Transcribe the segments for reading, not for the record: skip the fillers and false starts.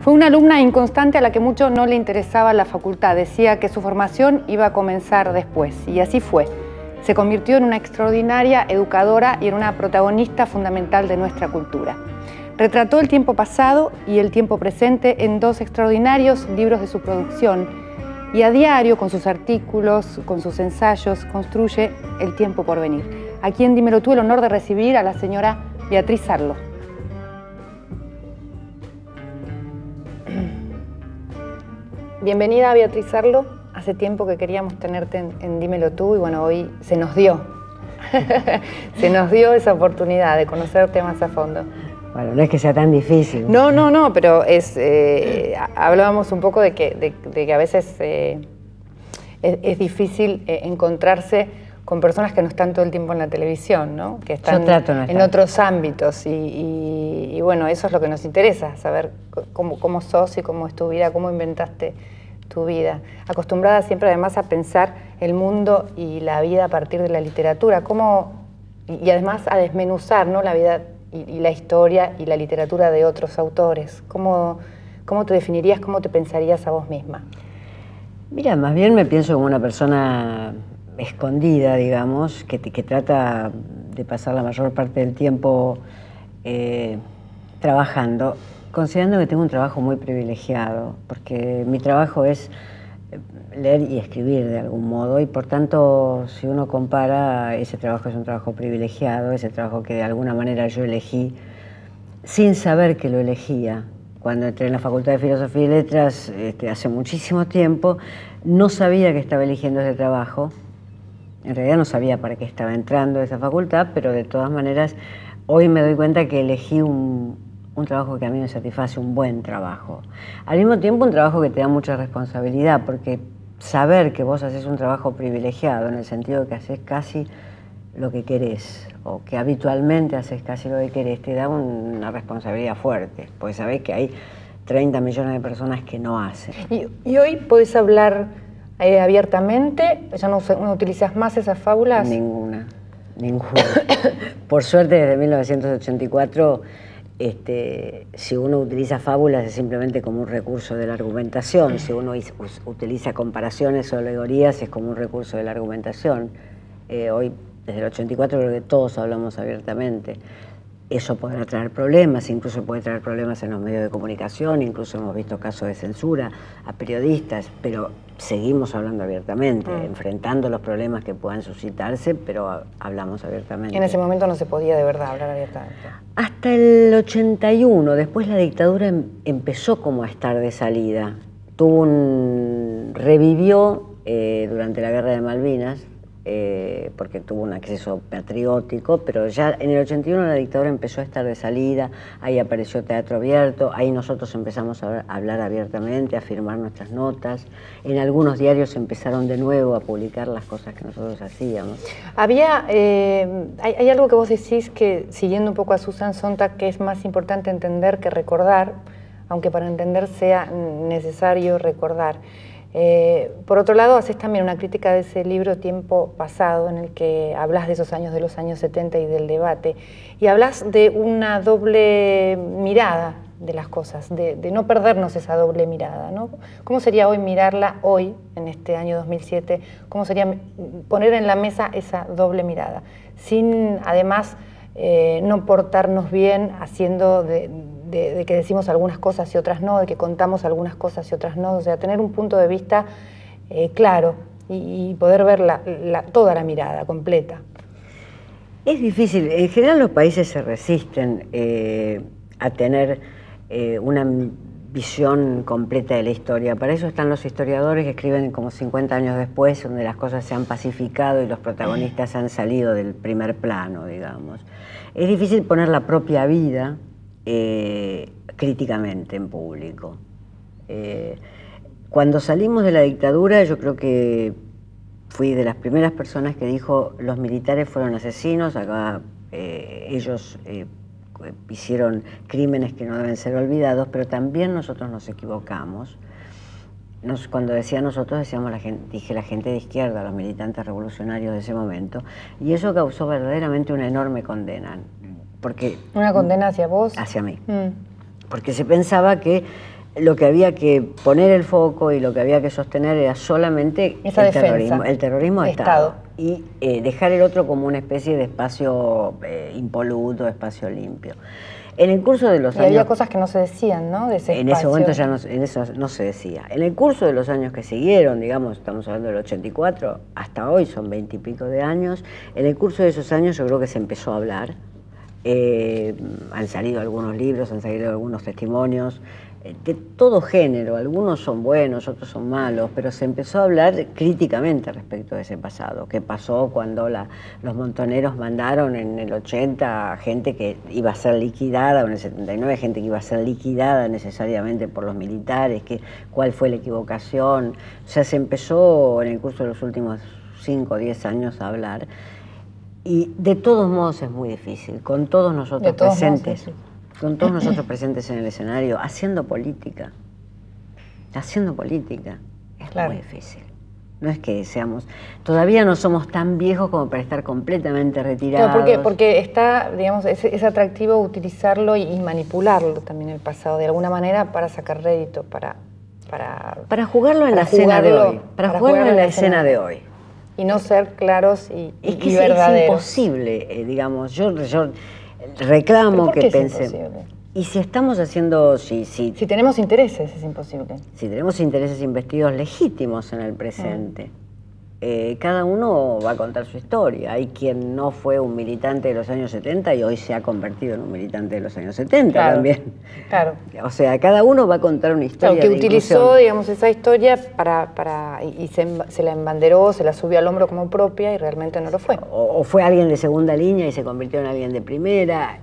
Fue una alumna inconstante a la que mucho no le interesaba la facultad. Decía que su formación iba a comenzar después, y así fue. Se convirtió en una extraordinaria educadora y en una protagonista fundamental de nuestra cultura. Retrató el tiempo pasado y el tiempo presente en 2 extraordinarios libros de su producción, y a diario, con sus artículos, con sus ensayos, construye el tiempo por venir. A quien Dímelo tuve el honor de recibir a la señora Beatriz Arlo. Bienvenida, Beatriz Arlo. Hace tiempo que queríamos tenerte en Dímelo tú y bueno, hoy se nos dio. Se nos dio esa oportunidad de conocerte más a fondo. Bueno, no es que sea tan difícil. No, pero hablábamos un poco de que a veces es difícil encontrarse con personas que no están todo el tiempo en la televisión, ¿no? Que están en otros ámbitos y bueno, eso es lo que nos interesa, saber cómo sos y cómo es tu vida, cómo inventaste tu vida. Acostumbrada siempre además a pensar el mundo y la vida a partir de la literatura, y además a desmenuzar, ¿no? La vida y la historia y la literatura de otros autores. ¿Cómo te definirías, cómo te pensarías a vos misma? Mira, más bien me pienso como una persona escondida, digamos, que trata de pasar la mayor parte del tiempo trabajando, considerando que tengo un trabajo muy privilegiado, porque mi trabajo es leer y escribir de algún modo, y por tanto, si uno compara, ese trabajo es un trabajo privilegiado, ese trabajo que de alguna manera yo elegí sin saber que lo elegía. Cuando entré en la Facultad de Filosofía y Letras hace muchísimo tiempo, no sabía que estaba eligiendo ese trabajo. En realidad no sabía para qué estaba entrando a esa facultad, pero de todas maneras hoy me doy cuenta que elegí un trabajo que a mí me satisface, un buen trabajo. Al mismo tiempo un trabajo que te da mucha responsabilidad, porque saber que vos haces un trabajo privilegiado, en el sentido de que haces casi lo que querés, o que habitualmente haces casi lo que querés, te da una responsabilidad fuerte, porque sabés que hay 30 millones de personas que no hacen. ¿Y hoy podés hablar abiertamente? ¿Ya no utilizas más esas fábulas? Ninguna. Por suerte, desde 1984, si uno utiliza fábulas es simplemente como un recurso de la argumentación. Si uno utiliza comparaciones o alegorías es como un recurso de la argumentación. Hoy, desde el 84, creo que todos hablamos abiertamente. Eso podrá traer problemas, incluso puede traer problemas en los medios de comunicación, incluso hemos visto casos de censura a periodistas, pero seguimos hablando abiertamente, enfrentando los problemas que puedan suscitarse, pero hablamos abiertamente. En ese momento no se podía de verdad hablar abiertamente. Hasta el 81, después la dictadura empezó como a estar de salida. Revivió durante la Guerra de Malvinas, porque tuvo un acceso patriótico, pero ya en el 81 la dictadura empezó a estar de salida, ahí apareció Teatro Abierto, ahí nosotros empezamos a hablar abiertamente, a firmar nuestras notas, en algunos diarios empezaron de nuevo a publicar las cosas que nosotros hacíamos. Hay algo que vos decís que, siguiendo un poco a Susan Sontag, que es más importante entender que recordar, aunque para entender sea necesario recordar. Por otro lado, haces también una crítica de ese libro Tiempo Pasado, en el que hablas de los años 70 y del debate, y hablas de una doble mirada de las cosas, de no perdernos esa doble mirada, ¿no? ¿Cómo sería hoy mirarla hoy, en este año 2007? ¿Cómo sería poner en la mesa esa doble mirada? Sin, además, no portarnos bien haciendo de que decimos algunas cosas y otras no, de que contamos algunas cosas y otras no, o sea, tener un punto de vista claro y poder ver toda la mirada completa. Es difícil, en general los países se resisten a tener una visión completa de la historia. Para eso están los historiadores que escriben como 50 años después, donde las cosas se han pacificado y los protagonistas han salido del primer plano, digamos. Es difícil poner la propia vida críticamente en público. Cuando salimos de la dictadura, yo creo que fui de las primeras personas que dijo los militares fueron asesinos, acá ellos hicieron crímenes que no deben ser olvidados, pero también nosotros nos equivocamos. Cuando decía nosotros, dije la gente de izquierda, los militantes revolucionarios de ese momento, y eso causó verdaderamente una enorme condena. Porque, ¿una condena hacia vos? Hacia mí. Porque se pensaba que lo que había que poner el foco y lo que había que sostener era solamente el terrorismo de Estado. Y dejar el otro como una especie de espacio impoluto, espacio limpio. En el curso de los años... había cosas que no se decían, ¿no? De ese en ese momento ya no, en eso no se decía. En el curso de los años que siguieron, digamos, estamos hablando del 84, hasta hoy son 20 y pico de años, en el curso de esos años yo creo que se empezó a hablar. Han salido algunos libros, han salido algunos testimonios, de todo género, algunos son buenos, otros son malos, pero se empezó a hablar críticamente respecto de ese pasado. ¿Qué pasó cuando los montoneros mandaron en el 80 gente que iba a ser liquidada, o en el 79 gente que iba a ser liquidada necesariamente por los militares? ¿Cuál fue la equivocación? O sea, se empezó en el curso de los últimos 5 o 10 años a hablar. Y de todos modos es muy difícil, con todos nosotros presentes. Con todos nosotros presentes en el escenario, haciendo política, es muy difícil. No es que todavía no somos tan viejos como para estar completamente retirados. Claro, porque está, digamos, es atractivo utilizarlo y manipularlo también el pasado, de alguna manera para sacar rédito, para jugarlo en la escena de hoy, para jugarlo en la escena de hoy. Y no ser claros y verdaderos. Es imposible, digamos, yo reclamo que pensemos. Y si estamos haciendo, si tenemos intereses, es imposible. Si tenemos intereses investidos legítimos en el presente, cada uno va a contar su historia. Hay quien no fue un militante de los años 70 y hoy se ha convertido en un militante de los años 70 también. Claro. O sea, cada uno va a contar una historia. Claro, que utilizó, digamos, esa historia y se la embanderó, se la subió al hombro como propia y realmente no lo fue. O fue alguien de segunda línea y se convirtió en alguien de primera.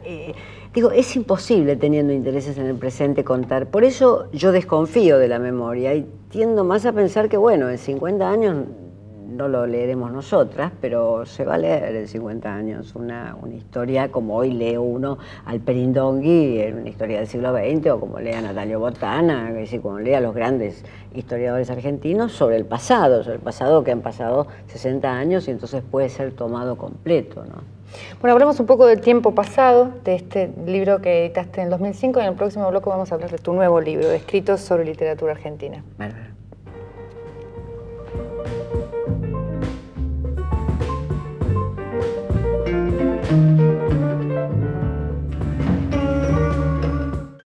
Digo, es imposible teniendo intereses en el presente contar. Por eso yo desconfío de la memoria y tiendo más a pensar que, bueno, en 50 años no lo leeremos nosotras, pero se va a leer en 50 años una historia como hoy lee uno al Perindongui en una historia del siglo XX, o como lee a Natalio Botana, es decir, como lee a los grandes historiadores argentinos sobre el pasado que han pasado 60 años y entonces puede ser tomado completo, ¿no? Bueno, hablemos un poco del tiempo pasado, de este libro que editaste en el 2005, y en el próximo bloque vamos a hablar de tu nuevo libro, de Escritos sobre literatura argentina. Bueno.